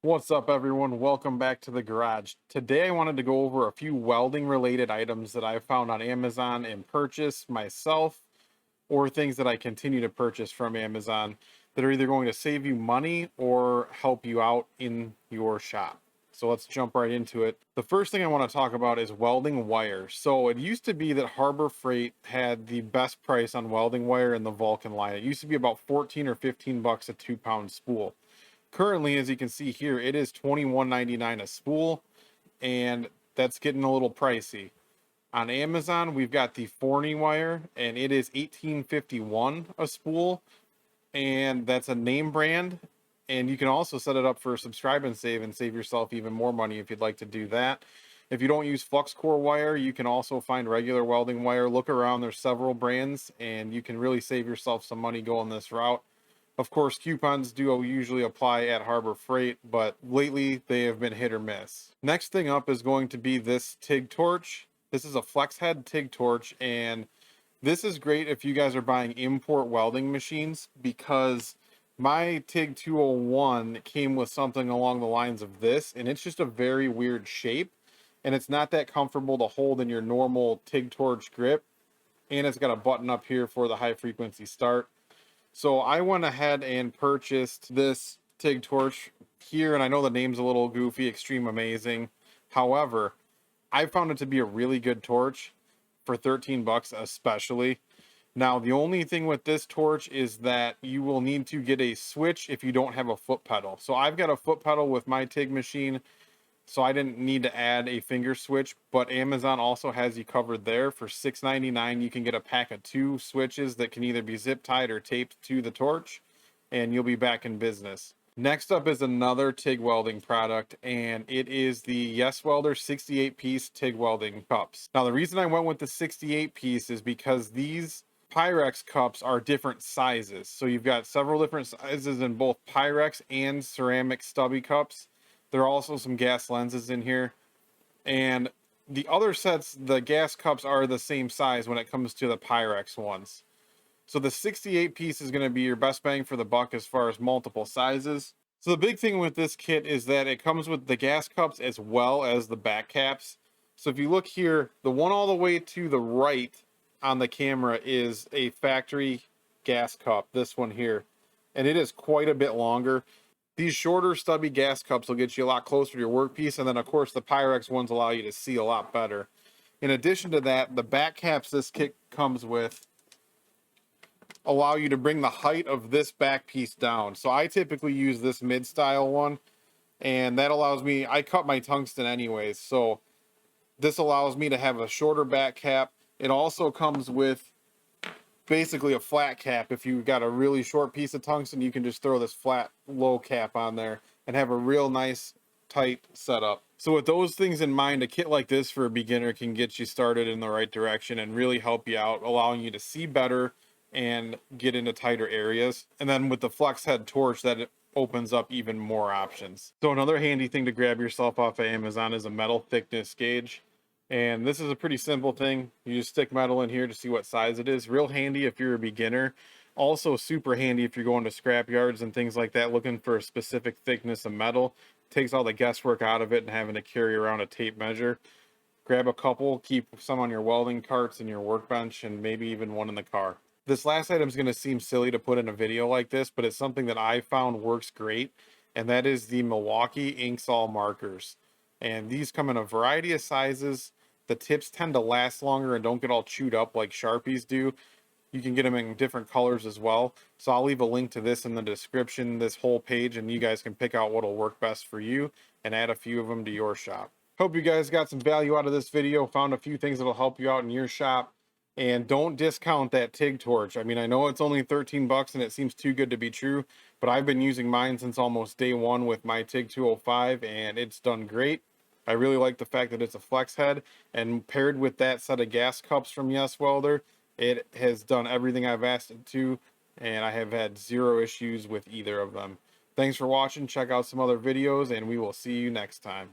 What's up, everyone? Welcome back to the garage. Today I wanted to go over a few welding related items that I found on Amazon and purchased myself, or things that I continue to purchase from Amazon that are either going to save you money or help you out in your shop. So let's jump right into it. The first thing I want to talk about is welding wire. So it used to be that Harbor Freight had the best price on welding wire in the Vulcan line. It used to be about 14 or 15 bucks a 2-pound spool. Currently, as you can see here, it is $21.99 a spool, and that's getting a little pricey. On Amazon, we've got the Forney wire, and it is $18.51 a spool, and that's a name brand. And you can also set it up for subscribe and save yourself even more money if you'd like to do that. If you don't use flux core wire, you can also find regular welding wire. Look around, there's several brands, and you can really save yourself some money going this route. Of course, coupons do usually apply at Harbor Freight, but lately they have been hit or miss. Next thing up is going to be this TIG Torch. This is a flex head TIG Torch, and this is great if you guys are buying import welding machines, because my TIG 201 came with something along the lines of this, and it's just a very weird shape, and it's not that comfortable to hold in your normal TIG Torch grip, and it's got a button up here for the high frequency start. So I went ahead and purchased this TIG Torch here, and I know the name's a little goofy, Extreme Amazing. However, I found it to be a really good torch for 13 bucks especially. Now, the only thing with this torch is that you will need to get a switch if you don't have a foot pedal. So I've got a foot pedal with my TIG machine, so I didn't need to add a finger switch, but Amazon also has you covered there. For $6.99 you can get a pack of 2 switches that can either be zip tied or taped to the torch, and you'll be back in business. Next up is another TIG welding product, and it is the Yes Welder 68-piece TIG welding cups. Now, the reason I went with the 68-piece is because these Pyrex cups are different sizes. So you've got several different sizes in both Pyrex and ceramic stubby cups. There are also some gas lenses in here, and the other sets, the gas cups are the same size when it comes to the Pyrex ones. So the 68 piece is going to be your best bang for the buck as far as multiple sizes. So the big thing with this kit is that it comes with the gas cups as well as the back caps. So if you look here, the one all the way to the right on the camera is a factory gas cup, this one here, and it is quite a bit longer. These shorter stubby gas cups will get you a lot closer to your workpiece, and then of course the Pyrex ones allow you to see a lot better. In addition to that, the back caps this kit comes with allow you to bring the height of this back piece down. So I typically use this mid-style one, and that allows me, I cut my tungsten anyways, so this allows me to have a shorter back cap. It also comes with basically a flat cap. If you've got a really short piece of tungsten, you can just throw this flat low cap on there and have a real nice tight setup. So with those things in mind, a kit like this for a beginner can get you started in the right direction and really help you out, allowing you to see better and get into tighter areas. And then with the flex head torch, that opens up even more options. So another handy thing to grab yourself off of Amazon is a metal thickness gauge. And this is a pretty simple thing. You just stick metal in here to see what size it is. Real handy if you're a beginner. Also super handy if you're going to scrap yards and things like that, looking for a specific thickness of metal. Takes all the guesswork out of it and having to carry around a tape measure. Grab a couple, keep some on your welding carts and your workbench, and maybe even one in the car. This last item is going to seem silly to put in a video like this, but it's something that I found works great, and that is the Milwaukee Inksol markers. And these come in a variety of sizes. The tips tend to last longer and don't get all chewed up like Sharpies do. You can get them in different colors as well. So I'll leave a link to this in the description, this whole page, and you guys can pick out what'll work best for you and add a few of them to your shop. Hope you guys got some value out of this video, found a few things that'll help you out in your shop. And don't discount that TIG torch. I mean, I know it's only 13 bucks and it seems too good to be true, but I've been using mine since almost day one with my TIG 205, and it's done great. I really like the fact that it's a flex head, and paired with that set of gas cups from Yes Welder, it has done everything I've asked it to, and I have had zero issues with either of them. Thanks for watching. Check out some other videos, and we will see you next time.